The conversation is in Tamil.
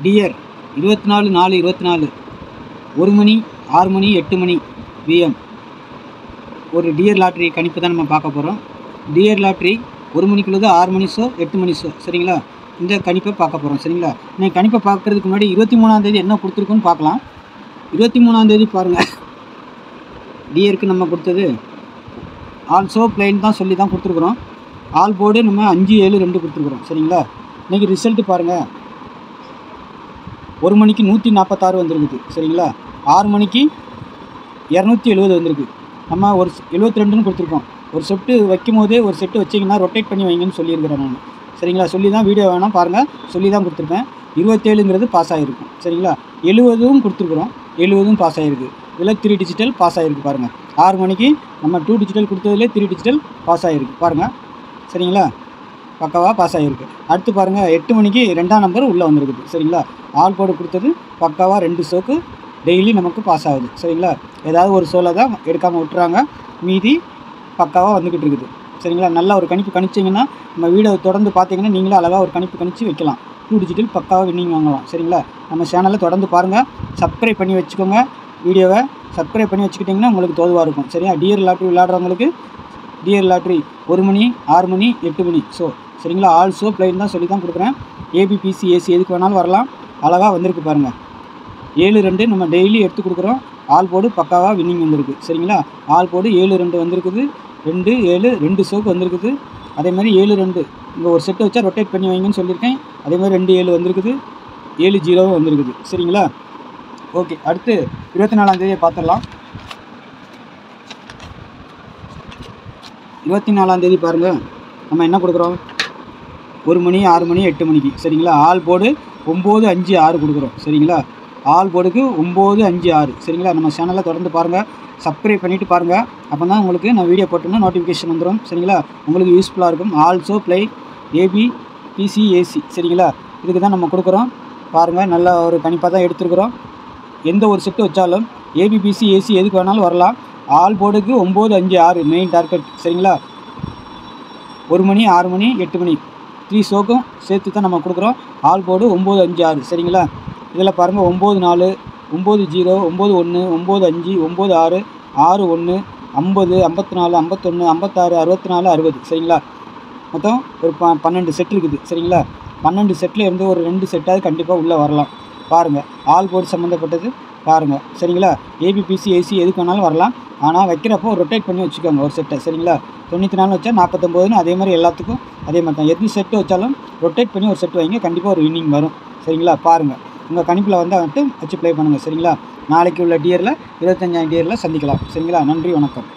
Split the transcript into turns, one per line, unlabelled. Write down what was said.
டியர் 24/4/24 1 மணி 6 மணி 8 மணி பிஎம் ஒரு டியர் லாட்ரி கணிப்பு தான் நம்ம பார்க்க போகிறோம். டியர் லாட்ரி 1 மணிக்குள்ளது 6 மணி ஷோ 8 மணி ஷோ சரிங்களா. இந்த கணிப்பை பார்க்க போகிறோம் சரிங்களா. இன்னைக்கு கணிப்பை பார்க்குறதுக்கு முன்னாடி 23ஆம் தேதி என்ன கொடுத்துருக்குன்னு பார்க்கலாம். 23ஆம் தேதி பாருங்கள், டியருக்கு நம்ம கொடுத்தது ஆல்சோ பிளைன் தான் சொல்லி தான் கொடுத்துருக்குறோம். ஆல் போர்டு நம்ம 5-7-2 கொடுத்துருக்குறோம் சரிங்களா. இன்றைக்கி ரிசல்ட்டு பாருங்கள், 1 மணிக்கு 146 வந்திருக்குது சரிங்களா. 6 மணிக்கு 270 வந்திருக்கு. நம்ம ஒரு 72ன்னு கொடுத்துருக்கோம். ஒரு செட்டு வைக்கும் போதே ஒரு செட்டு வச்சிங்கன்னா ரொட்டேட் பண்ணி வைங்கன்னு சொல்லியிருக்கிறேன் நான் சரிங்களா. சொல்லி தான் வீடியோ வேணால் பாருங்கள், சொல்லி தான் கொடுத்துருப்பேன். 27ங்கிறது பாஸ் ஆகிருக்கும் சரிங்களா. 70ம் கொடுத்துருக்குறோம், 70ம் பாஸ் ஆகிருக்கு. இதில் 3 டிஜிட்டல் பாஸ் ஆகிருக்கு பாருங்கள். 6 மணிக்கு நம்ம 2 டிஜிட்டல் கொடுத்ததுலேயே 3 டிஜிட்டல் பாஸ் ஆகிருக்கு பாருங்கள் சரிங்களா. பக்காவாக பாஸ் ஆகிருக்கு. அடுத்து பாருங்கள், 8 மணிக்கு 2ஆம் நம்பர் உள்ளே வந்திருக்குது சரிங்களா. ஆல் போர்டு கொடுத்தது பக்காவாக 2 ஷோக்கு டெய்லி நமக்கு பாஸ் ஆகுது சரிங்களா. ஏதாவது ஒரு ஷோவில் தான் எடுக்காமல் விட்டுறாங்க, மீதி பக்காவாக வந்துக்கிட்டு இருக்குது சரிங்களா. நல்லா ஒரு கணிப்பு கணிச்சிங்கன்னா நம்ம வீடியோ தொடர்ந்து பார்த்தீங்கன்னா நீங்களும் அழகாக ஒரு கணிப்பு கணிச்சு வைக்கலாம். 2 டிஜிட்டல் பக்காவாக வின்னிங் வாங்கலாம் சரிங்களா. நம்ம சேனலில் தொடர்ந்து பாருங்கள், சப்ஸ்கிரைப் பண்ணி வச்சுக்கோங்க. வீடியோவை சப்ஸ்கிரைப் பண்ணி வச்சுக்கிட்டிங்கன்னா உங்களுக்கு தோதுவாக இருக்கும் சரியா. டியர் லாட்ரி விளையாடுறவங்களுக்கு டியர் லாட்ரி 1 மணி 6 மணி 8 மணி ஷோ சரிங்களா. ஆல் ஷோ பிளைன் தான் சொல்லி தான் கொடுக்குறேன். ஏபிபிசி ஏசி எதுக்கு வேணாலும் வரலாம். அழகாக வந்திருக்கு பாருங்கள். 7-2 நம்ம டெய்லி எடுத்து கொடுக்குறோம். ஆல் போர்டு பக்காவாக வின்னிங் வந்திருக்கு சரிங்களா. ஆல் போர்டு 7-2 வந்திருக்குது. 2-7 ஷோக்கு வந்திருக்குது. அதேமாதிரி 7-2 இங்கே ஒரு செட்டு வச்சா ரொட்டேட் பண்ணி வைங்கன்னு சொல்லியிருக்கேன். அதேமாதிரி 2-7 வந்திருக்குது. 7-0 வந்திருக்குது சரிங்களா. ஓகே, அடுத்து 24ஆம் தேதியை பார்த்துடலாம். 24ஆம் தேதி பாருங்கள், நம்ம என்ன கொடுக்குறோம், 1 மணி 6 மணி 8 மணிக்கு சரிங்களா. ஆல் போர்டு 9-5-6 கொடுக்குறோம் சரிங்களா. ஆல் போர்டுக்கு 9-5-6 சரிங்களா. நம்ம சேனலில் தொடர்ந்து பாருங்கள், சப்ஸ்கிரைப் பண்ணிவிட்டு பாருங்கள். அப்போ தான் உங்களுக்கு நான் வீடியோ போட்டோம்னா நோட்டிஃபிகேஷன் வந்துடும் சரிங்களா. உங்களுக்கு யூஸ்ஃபுல்லாக இருக்கும். Also apply AB BC AC சரிங்களா. இதுக்கு தான் நம்ம கொடுக்குறோம் பாருங்கள். நல்ல ஒரு கணிப்பாக தான் எடுத்துருக்குறோம். எந்த ஒரு செட்டு வச்சாலும் ஏபிபிசி ஏசி எதுக்கு வேணாலும் வரலாம். ஆல் போர்டுக்கு 9-5-6 மெயின் டார்கெட் சரிங்களா. 1 மணி 6 மணி 8 மணி 3 ஷோக்கும் சேர்த்து தான் நம்ம கொடுக்குறோம். ஆல் போர்டு 9-5-6 சரிங்களா. இதில் பாருங்கள் 9-4 9-0 9-1 9-5 9-6 6-1 50 54 51 56 64 60 சரிங்களா. மொத்தம் ஒரு 12 செட் இருக்குது சரிங்களா. 12 செட்டில் இருந்து ஒரு 2 செட்டாவது கண்டிப்பாக உள்ளே வரலாம் பாருங்கள். ஆல் போர்டு சம்மந்தப்பட்டது பாருங்கள் சரிங்களா. ஏபிபிசி ஏசி எதுக்கு வேணாலும் வரலாம். ஆனால் வைக்கிறப்போ ரொட்டேட் பண்ணி வச்சுக்கோங்க ஒரு செட்டை சரிங்களா. 94 வச்சா 49ன்னு அதே மாதிரி எல்லாத்துக்கும் அதே மாதிரி தான். எது செட்டு வச்சாலும் ரொட்டேட் பண்ணி ஒரு செட்டு வைங்க, கண்டிப்பாக ஒரு வின்னிங் வரும் சரிங்களா. பாருங்கள், உங்கள் கணிப்பில் வந்து வந்துட்டு வச்சு ப்ளே பண்ணுங்கள் சரிங்களா. நாளைக்கு உள்ள டியரில் 25ஆம் டியரில் சந்திக்கலாம் சரிங்களா. நன்றி, வணக்கம்.